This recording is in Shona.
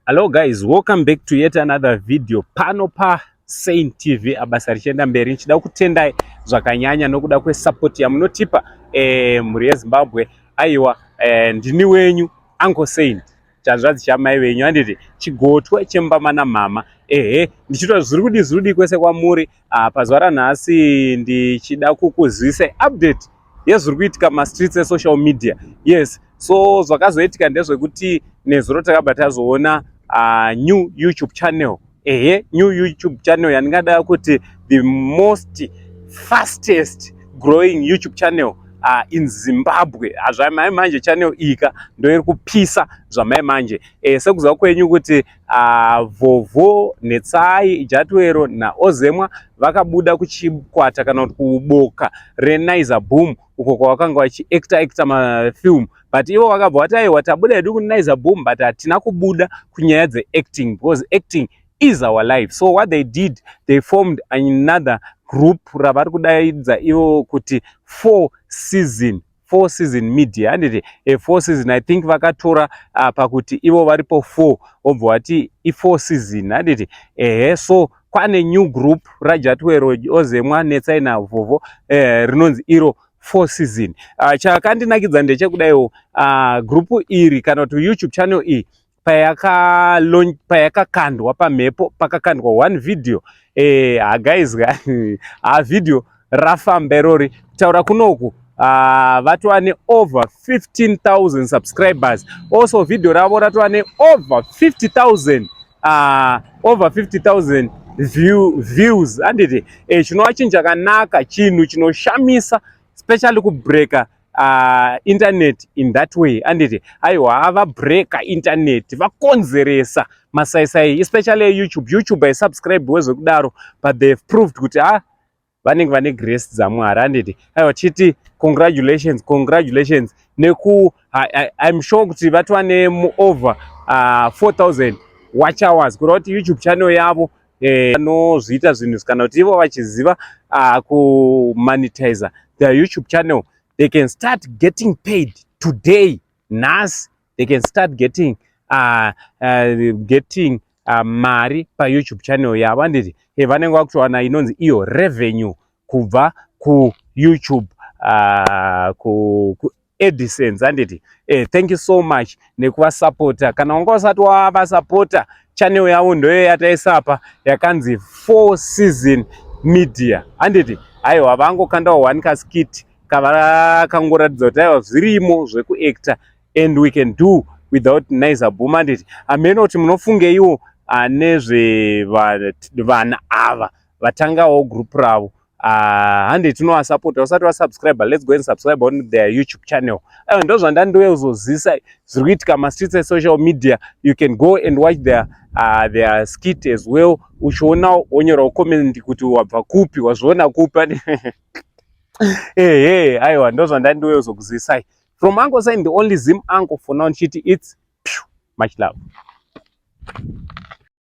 Hello guys, welcome back to yet another video pano pa Saint TV abasa richienda mberi. Nchida kutendai zvakanyanya nokuda kwesupport yamunotipa muri yeZimbabwe. Aiwa ndini wenyu Uncle Saint chanzvadzi chamai venyu anditi chigotwe chembama namama. Ndichitwa zviri kwese kwamuri pazuva ranhasi ndichida kukuzivisa update yezviri kuitika mastreets esocial media. Yes, so zvakazoitika ndezvekuti nezuro takabva tazoona new YouTube channel. New YouTube channel yandingada kuti the most fastest growing YouTube channel in Zimbabwe. Zvamai manje channel ika ndoiri kupisa zvamai manje. Sekuziva kwenyu kuti NaVhovho Netsai JATIWERO Ozemwa vakabuda kuchikwata kana kuboka reNaVhovho uko kwavakanga vachiacta mafilm, but ivo vakabva vati aiwa tabuda hedu kuNaVhovho but hatina kubuda kunyaya dzeacting because acting is our life. So what they did, they formed another group ravari kudaidza ivo kuti 4 season media. And 4 season I think vakatora pakuti ivo varipo 4 obva vati i4 season anditi. So kwane new group raJATIWERO Ozemwa Netsai NaVhovho rinonzi iro 4 season. Chakandinakidza ndechekudaiwo group iri kana kuti YouTube channel iyi payakakandwa pamhepo pakakandwa one video. Guys video rafamba irori kutaura kunoku vatova ne over 15,000 subscribers. Also video ravo ratova ne over 50,000 views anditi. Chinova chinhu chakanaka, chinhu chinoshamisa, especially kubreaka internet in that way anditi. Aiwa vabreaka internet vakonzeresa masaisai especially YouTube haisubscribe wezvekudaro, but they've proved kuti vanenge vane grace dzaMwari anditi. Aiwa chiti congratulations neku I'm sure kuti vatova ne over 4,000 watch hours kuda kuti YouTube channel yavo vanozviita zvinhu kana kuti ivo vachiziva kumonetize their YouTube channel, they can start getting paid today. Nas they can start getting mari pa YouTube channel yavo anditi. Vanenge vakutowana inonzi iyo revenue kubva ku YouTube ku AdSense anditi. Thank you so much nekuvasupporta. Kana wanga usati wavasupporta, channel yavo ndoyo yataisapa yakanzi 4 season media anditi. Aiwa vangokandawo one kaskit kavakangoratidza kuti aiwa zvirimo zvekuacta and we can do without NaVhovho anditi. Ameno kuti munofunge iwo nezvevana ava vatangawo group ravo handi tinovasupporta. Usati wasubscribe, let's go and subscribe on their YouTube channel. Ndo zvandandouya zviri kuitika mastreets esocial media. You can go and watch their skit as well. Uchiona wonyorawo comment kuti wabva kupi, wazviona kupi. Aiwa ndo zvandandouya kuzivisai. From Uncle Saint, the only Zim uncle for now, it's much love.